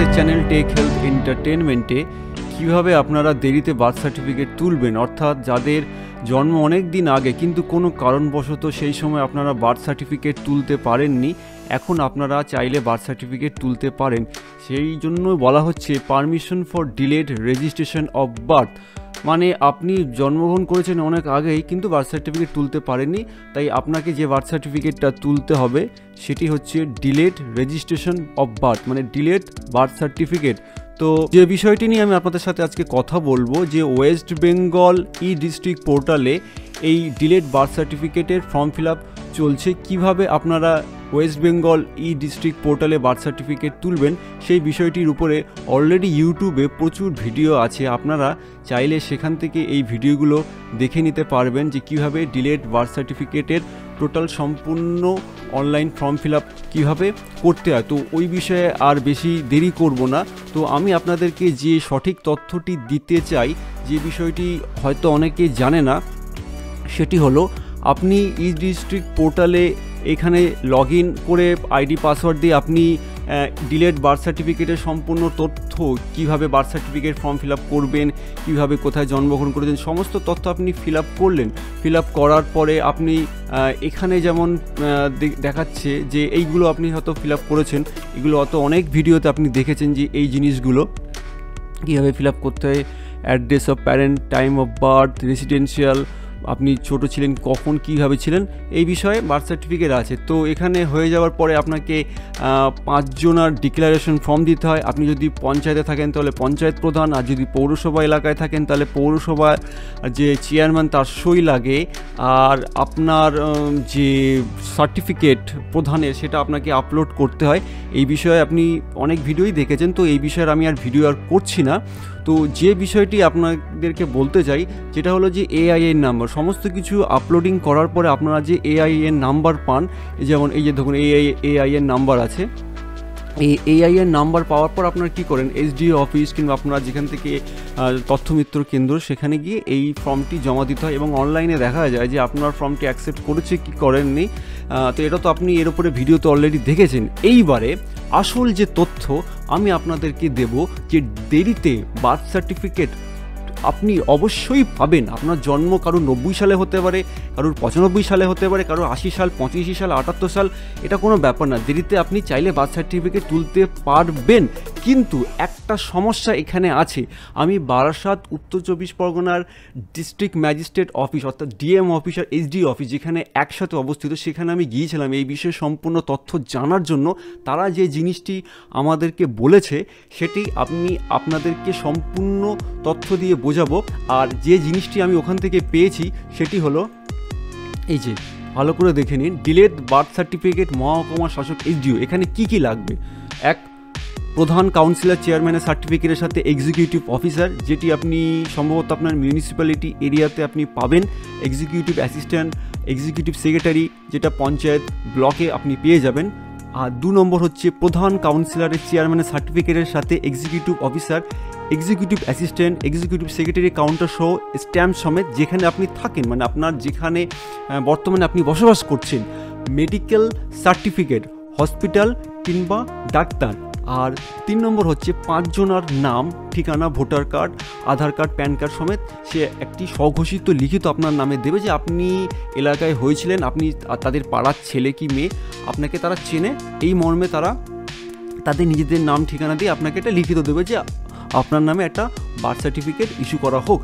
আমাদের channel take health এন্টারটেনমেন্টে কীভাবে আপনারা দেরিতে বার্থ সার্টিফিকেট তুলবেন, অর্থাৎ যাদের জন্ম অনেক দিন আগে কিন্তু কোনো কারণবশত সেই সময় আপনারা বার্থ সার্টিফিকেট তুলতে পারেননি, এখন আপনারা চাইলে বার্থ সার্টিফিকেট তুলতে পারেন। সেই জন্য বলা হচ্ছে permission for delayed registration of birth, মানে আপনি জন্মগ্রহণ করেছেন অনেক আগেই কিন্তু বার্থ সার্টিফিকেট তুলতে পারেননি, তাই আপনাকে যে বার্থ সার্টিফিকেটটা তুলতে হবে সেটি হচ্ছে ডিলেড রেজিস্ট্রেশন অফ বার্থ, মানে ডিলেড বার্থ সার্টিফিকেট। তো যে বিষয়টি নিয়ে আমি আপনাদের সাথে আজকে কথা বলবো, যে ওয়েস্ট বেঙ্গল ই ডিস্ট্রিক্ট পোর্টালে এই ডিলেড বার্থ সার্টিফিকেটের ফর্ম ফিল আপ চলছে। কিভাবে আপনারা ওয়েস্ট বেঙ্গল ই ডিস্ট্রিক্ট পোর্টালে বার্থ সার্টিফিকেট তুলবেন সেই বিষয়টির উপরে অলরেডি ইউটিউবে প্রচুর ভিডিও আছে, আপনারা চাইলে সেখান থেকে এই ভিডিওগুলো দেখে নিতে পারবেন যে কীভাবে ডিলেড বার্থ সার্টিফিকেটের টোটাল সম্পূর্ণ অনলাইন ফর্ম ফিল আপ কীভাবে করতে হয়। তো ওই বিষয়ে আর বেশি দেরি করব না, তো আমি আপনাদেরকে যে সঠিক তথ্যটি দিতে চাই, যে বিষয়টি হয়তো অনেকে জানে না, সেটি হলো আপনি ই ডিস্ট্রিক্ট পোর্টালে এখানে লগ ইন করে আইডি পাসওয়ার্ড দিয়ে আপনি ডিলেড বার্থ সার্টিফিকেটের সম্পূর্ণ তথ্য, কিভাবে birth certificate form fill up করবেন, কীভাবে কোথায় জন্মগ্রহণ করেছেন, সমস্ত তথ্য আপনি ফিল আপ করলেন। ফিল আপ করার পরে আপনি এখানে যেমন দেখাচ্ছে যে এইগুলো আপনি হয়তো ফিল আপ করেছেন, এগুলো হয়তো অনেক ভিডিওতে আপনি দেখেছেন যে এই জিনিসগুলো কীভাবে ফিল আপ করতে হয়, address of parent, time of birth, residential, আপনি ছোট ছিলেন কখন, কীভাবে ছিলেন, এই বিষয়ে বার্থ সার্টিফিকেট আছে। তো এখানে হয়ে যাওয়ার পরে আপনাকে 5 জনার ডিক্লারেশন ফর্ম দিতে হয়। আপনি যদি পঞ্চায়েতে থাকেন তাহলে পঞ্চায়েত প্রধান, আর যদি পৌরসভা এলাকায় থাকেন তাহলে পৌরসভার যে চেয়ারম্যান তার সই লাগে, আর আপনার যে সার্টিফিকেট প্রধানের সেটা আপনাকে আপলোড করতে হয়। এই বিষয়ে আপনি অনেক ভিডিওই দেখেছেন, তো এই বিষয়ে আমি আর ভিডিও আর করছি না। তো যে বিষয়টি আপনাদেরকে বলতে চাই যেটা হলো যে এআইএন নাম্বার, সমস্ত কিছু আপলোডিং করার পরে আপনারা যে এআইএন নাম্বার পান, যেমন এই যে দেখুন এআইএন নাম্বার আছে, এই এআইএন নাম্বার পাওয়ার পর আপনারা কী করেন, এসডিও অফিস কিংবা আপনারা যেখান থেকে তথ্যমিত্র কেন্দ্র সেখানে গিয়ে এই ফর্মটি জমা দিতে হয় এবং অনলাইনে দেখা যায় যে আপনার ফর্মটি অ্যাকসেপ্ট করেছে কি করেননি। তো এটা তো আপনি এর উপরে ভিডিও তো অলরেডি দেখেছেন। এইবারে আসল যে তথ্য আমি আপনাদেরকে দেব, যে দেরিতে বার্থ সার্টিফিকেট আপনি অবশ্যই পাবেন। আপনার জন্ম কারোর 90 সালে হতে পারে, কারোর 95 সালে হতে পারে, কারোর 80 সাল, 85 সাল, 78 সাল, এটা কোনো ব্যাপার না। দেরিতে আপনি চাইলে বার্থ সার্টিফিকেট তুলতে পারবেন, কিন্তু একটা সমস্যা এখানে আছে। আমি বারাসাত উত্তর 24 পরগনার ডিস্ট্রিক্ট ম্যাজিস্ট্রেট অফিস, অর্থাৎ ডিএম অফিস আর এসডিও অফিস যেখানে একসাথে অবস্থিত, সেখানে আমি গিয়েছিলাম এই বিষয়ে সম্পূর্ণ তথ্য জানার জন্য। তারা যে জিনিসটি আমাদেরকে বলেছে সেটি আমি আপনাদেরকে সম্পূর্ণ তথ্য দিয়ে বোঝাবো। আর যে জিনিসটি আমি ওখান থেকে পেয়েছি সেটি হলো এই যে, ভালো করে দেখে নিন, ডিলেড বার্থ সার্টিফিকেট মহকুমা শাসক এসডিও, এখানে কি কি লাগবে। এক, প্রধান কাউন্সিলর চেয়ারম্যানের সার্টিফিকেটের সাথে এক্সিকিউটিভ অফিসার, যেটি আপনি সম্ভবত আপনার মিউনিসিপ্যালিটি এরিয়াতে আপনি পাবেন, এক্সিকিউটিভ অ্যাসিস্ট্যান্ট, এক্সিকিউটিভ সেক্রেটারি, যেটা পঞ্চায়েত ব্লকে আপনি পেয়ে যাবেন। আর 2 নম্বর হচ্ছে প্রধান কাউন্সিলরের চেয়ারম্যানের সার্টিফিকেটের সাথে executive officer, executive assistant, executive secretary counter সহ স্ট্যাম্প সমেত যেখানে আপনি থাকেন, মানে আপনার যেখানে বর্তমানে আপনি বসবাস করছেন, মেডিকেল সার্টিফিকেট, হসপিটাল কিংবা ডাক্তার। আর 3 নম্বর হচ্ছে 5 জনার নাম, ঠিকানা, ভোটার কার্ড, আধার কার্ড, প্যান কার্ড সমেত সে একটি স্বঘোষিত লিখিত আপনার নামে দেবে যে আপনি এলাকায় হয়েছিলেন, আপনি তাদের পাড়ার ছেলে কি মেয়ে, আপনাকে তারা চেনে, এই মর্মে তারা তাদের নিজেদের নাম ঠিকানা দিয়ে আপনাকে একটা লিখিত দেবে যে আপনার নামে একটা বার্থ সার্টিফিকেট ইস্যু করা হোক।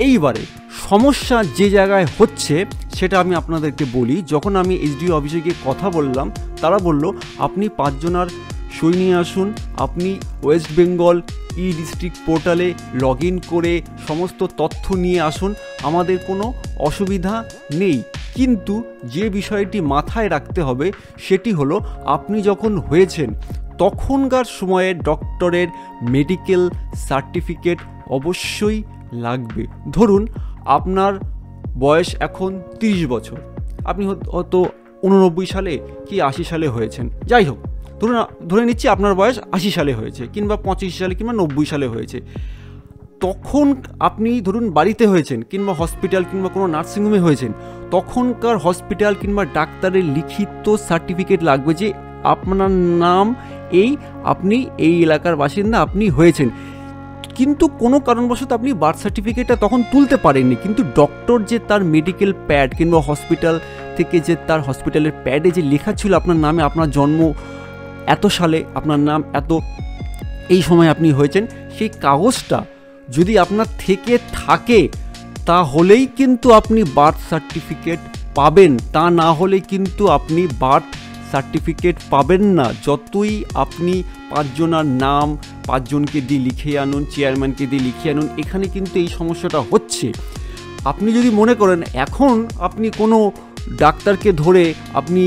এইবারে সমস্যা যে জায়গায় হচ্ছে সেটা আমি আপনাদেরকে বলি। যখন আমি এসডিও অফিসে গিয়ে কথা বললাম, তারা বলল আপনি 5 জনার সই নিয়ে আসুন, আপনি ওয়েস্ট বেঙ্গল ই ডিস্ট্রিক্ট পোর্টালে লগ ইন করে সমস্ত তথ্য নিয়ে আসুন, আমাদের কোনো অসুবিধা নেই। কিন্তু যে বিষয়টি মাথায় রাখতে হবে সেটি হলো, আপনি যখন হয়েছেন তখনকার সময়ে ডক্টরের মেডিকেল সার্টিফিকেট অবশ্যই লাগবে। ধরুন আপনার বয়স এখন 30 বছর, আপনি হয়তো 89 সালে কি 80 সালে হয়েছেন, যাই হোক ধরে নিচ্ছি আপনার বয়স 80 সালে হয়েছে, কিংবা 85 সালে কিংবা 90 সালে হয়েছে। তখন আপনি ধরুন বাড়িতে হয়েছেন কিংবা হসপিটাল কিংবা কোনো নার্সিংহোমে হয়েছেন, তখনকার হসপিটাল কিংবা ডাক্তারের লিখিত সার্টিফিকেট লাগবে যে আপনার নাম আপনি এই এলাকার বাসিন্দা, আপনি হয়েছেন, কিন্তু কোনো কারণবশত আপনি বার্থ সার্টিফিকেটটা তখন তুলতে পারেননি, কিন্তু ডক্টর যে তার মেডিকেল প্যাড কিংবা হসপিটাল থেকে যে তার হসপিটালের প্যাডে যে লেখা ছিল আপনার নামে, আপনার জন্ম এত সালে, আপনার নাম এত, এই সময় আপনি হয়েছেন, সেই কাগজটা যদি আপনার থেকে থাকে তাহলেই কিন্তু আপনি বার্থ সার্টিফিকেট পাবেন, তা না হলে কিন্তু আপনি বার্থ সার্টিফিকেট পাবেন না। যতই আপনি 5 জনের নাম 5 জনকে দিয়ে লিখে আনুন, চেয়ারম্যানকে দিয়ে লিখে আনুন, এখানে কিন্তু এই সমস্যাটা হচ্ছে। আপনি যদি মনে করেন এখন আপনি কোনো ডাক্তারকে ধরে আপনি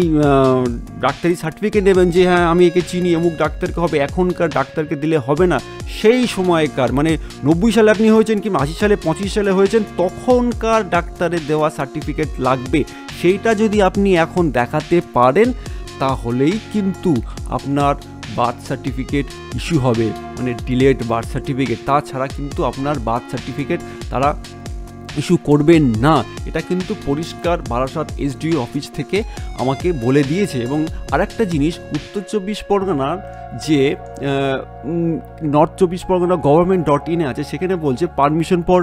ডাক্তারি সার্টিফিকেট নেবেন যে হ্যাঁ আমি একে চিনি, অমুক ডাক্তারকে হবে, এখনকার ডাক্তারকে দিলে হবে না। সেই সময়কার মানে 90 সালে আপনি হয়েছেন কিংবা 80 সালে 25 সালে হয়েছেন, তখনকার ডাক্তারের দেওয়া সার্টিফিকেট লাগবে। সেইটা যদি আপনি এখন দেখাতে পারেন তাহলেই কিন্তু আপনার বার্থ সার্টিফিকেট ইস্যু হবে, মানে ডিলেড বার্থ সার্টিফিকেট। তাছাড়া কিন্তু আপনার বার্থ সার্টিফিকেট তারা ইস্যু করবেন না। এটা কিন্তু পরিষ্কার বারাসাত এসডিও অফিস থেকে আমাকে বলে দিয়েছে। এবং আরেকটা জিনিস, উত্তর 24 পরগনার যে নর্থ 24 পরগনা government.in আছে, সেখানে বলছে permission for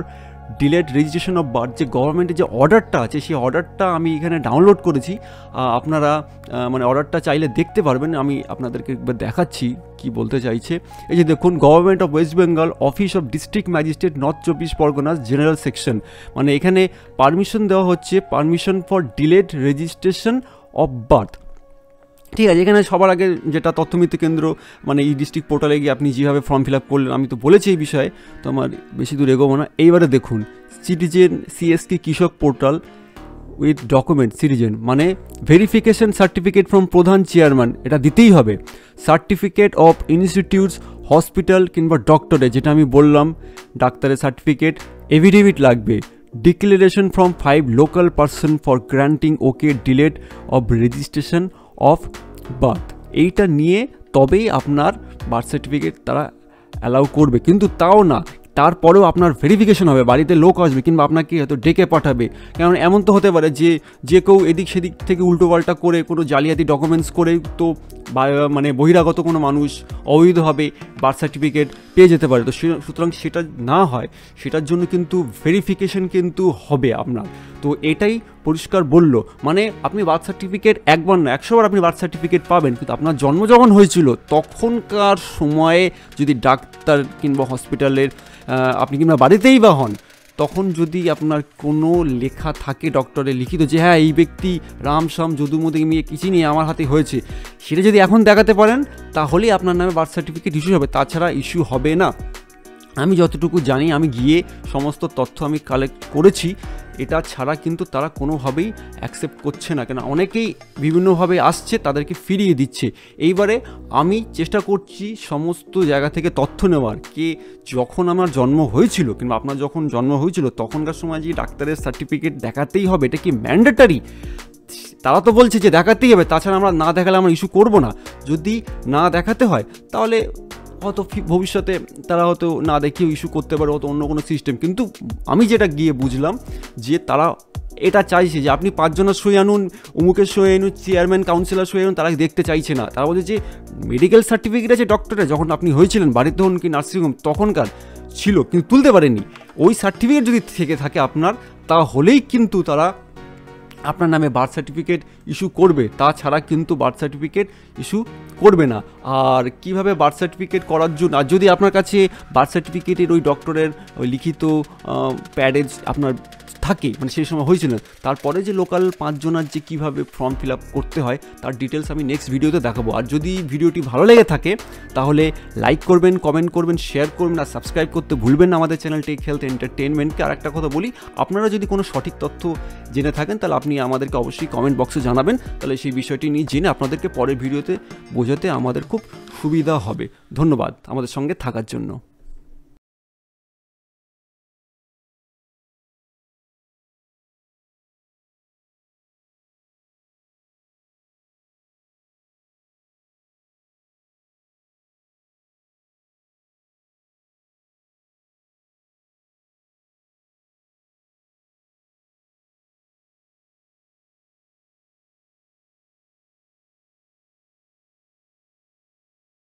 delayed registration of birth, যে গভর্নমেন্টের যে অর্ডারটা আছে সেই অর্ডারটা আমি এখানে ডাউনলোড করেছি। আপনারা মানে অর্ডারটা চাইলে দেখতে পারবেন, আমি আপনাদেরকে একবার দেখাচ্ছি কি বলতে চাইছে। এই যে দেখুন, government of West Bengal, office of district magistrate, north 24 Parganas, general section. মানে এখানে পারমিশন দেওয়া হচ্ছে, permission for delayed registration of birth. ঠিক আছে, এখানে সবার আগে যেটা তথ্যমিত্র কেন্দ্র মানে এই ডিস্ট্রিক্ট পোর্টালে গিয়ে আপনি যেভাবে ফর্ম ফিল আপ করলেন, আমি তো বলেছি এই বিষয়ে, তো আমার বেশি দূর এগোবো না। এইবারে দেখুন, সিটিজেন সিএসকে কৃষক পোর্টাল উইথ ডকুমেন্ট সিটিজেন, মানে ভেরিফিকেশন সার্টিফিকেট ফ্রম প্রধান চেয়ারম্যান, এটা দিতেই হবে। সার্টিফিকেট অফ ইনস্টিটিউটস, হসপিটাল কিংবা ডক্টরে, যেটা আমি বললাম ডাক্তারের সার্টিফিকেট, এভিডেভিট লাগবে। Declaration from 5 local person for granting okay delayed of registration of birth, এইটা নিয়ে তবেই আপনার বার্থ সার্টিফিকেট তারা অ্যালাউ করবে। কিন্তু তাও না, তারপরেও আপনার ভেরিফিকেশন হবে, বাড়িতে লোক আসবে কিংবা আপনাকে হয়তো ডেকে পাঠাবে। কারণ এমন তো হতে পারে যে কেউ এদিক সেদিক থেকে উল্টোপাল্টা করে কোনো জালিয়াতি ডকুমেন্টস করে তো মানে বহিরাগত কোনো মানুষ অবৈধভাবে বার্থ সার্টিফিকেট পেয়ে যেতে পারে। তো সুতরাং সেটা না হয়, সেটার জন্য কিন্তু ভেরিফিকেশন কিন্তু হবে আপনার। তো এটাই পরিষ্কার বললো, মানে আপনি বার্থ সার্টিফিকেট একবার না 100 বার আপনি বার্থ সার্টিফিকেট পাবেন, কিন্তু আপনার জন্ম যখন হয়েছিল তখনকার সময়ে যদি ডাক্তার কিংবা হসপিটালের আপনি কিংবা বাড়িতেই বা হন, তখন যদি আপনার কোনো লেখা থাকে ডক্টরে লিখিত যে হ্যাঁ এই ব্যক্তি রাম শ্যাম যদু মধু মিয়ে কিছু নিয়ে আমার হাতে হয়েছে, সেটা যদি এখন দেখাতে পারেন তাহলেই আপনার নামে বার্থ সার্টিফিকেট ইস্যু হবে, তাছাড়া ইস্যু হবে না। আমি যতটুকু জানি, আমি গিয়ে সমস্ত তথ্য আমি কালেক্ট করেছি, এটা ছাড়া কিন্তু তারা কোনোভাবেই অ্যাকসেপ্ট করছে না। কেন অনেকেই বিভিন্নভাবে আসছে, তাদেরকে ফিরিয়ে দিচ্ছে। এইবারে আমি চেষ্টা করছি সমস্ত জায়গা থেকে তথ্য নেওয়ার, কে যখন আমার জন্ম হয়েছিল কিংবা আপনার যখন জন্ম হয়েছিল তখনকার সময় যে ডাক্তারের সার্টিফিকেট দেখাতেই হবে, এটা কি ম্যান্ডেটারি? তারা তো বলছে যে দেখাতেই হবে, তাছাড়া আমরা না দেখালে আমরা ইস্যু করবো না। যদি না দেখাতে হয় তাহলে হয়তো ভবিষ্যতে তারা হয়তো না দেখিয়েও ইস্যু করতে পারে, হয়তো অন্য কোনো সিস্টেম। কিন্তু আমি যেটা গিয়ে বুঝলাম যে তারা এটা চাইছে যে আপনি 5 জনের সই আনুন, অমুকের সই আনুন, চেয়ারম্যান কাউন্সিলর সই আনুন, তারা দেখতে চাইছে না। তারা বলছে যে মেডিকেল সার্টিফিকেট আছে ডক্টরের, যখন আপনি হয়েছিলেন বাড়িতে হন কি নার্সিংহোম তখনকার ছিল, কিন্তু তুলতে পারেননি, ওই সার্টিফিকেট যদি থেকে থাকে আপনার, তাহলেই কিন্তু তারা আপনার নামে বার্থ সার্টিফিকেট ইস্যু করবে, তাছাড়া কিন্তু বার্থ সার্টিফিকেট ইস্যু করবে না। আর কিভাবে বার্থ সার্টিফিকেট করার জন্য, আর যদি আপনার কাছে বার্থ সার্টিফিকেটের ওই ডক্টরের ওই লিখিত প্যাডেজ আপনার থাকে, মানে সেই সময় হয়েছিল, তারপরে যে লোকাল 5 জনের যে কীভাবে ফর্ম ফিল আপ করতে হয় তার ডিটেলস আমি নেক্সট ভিডিওতে দেখাবো। আর যদি ভিডিওটি ভালো লেগে থাকে তাহলে লাইক করবেন, কমেন্ট করবেন, শেয়ার করবেন, আর সাবস্ক্রাইব করতে ভুলবেন না আমাদের চ্যানেল টেক হেলথ এন্টারটেনমেন্টকে। আর একটা কথা বলি, আপনারা যদি কোনো সঠিক তথ্য জেনে থাকেন তাহলে আপনি আমাদেরকে অবশ্যই কমেন্ট বক্সে জানাবেন, তাহলে সেই বিষয়টি নিয়ে জেনে আপনাদেরকে পরের ভিডিওতে বোঝাতে আমাদের খুব সুবিধা হবে। ধন্যবাদ আমাদের সঙ্গে থাকার জন্য।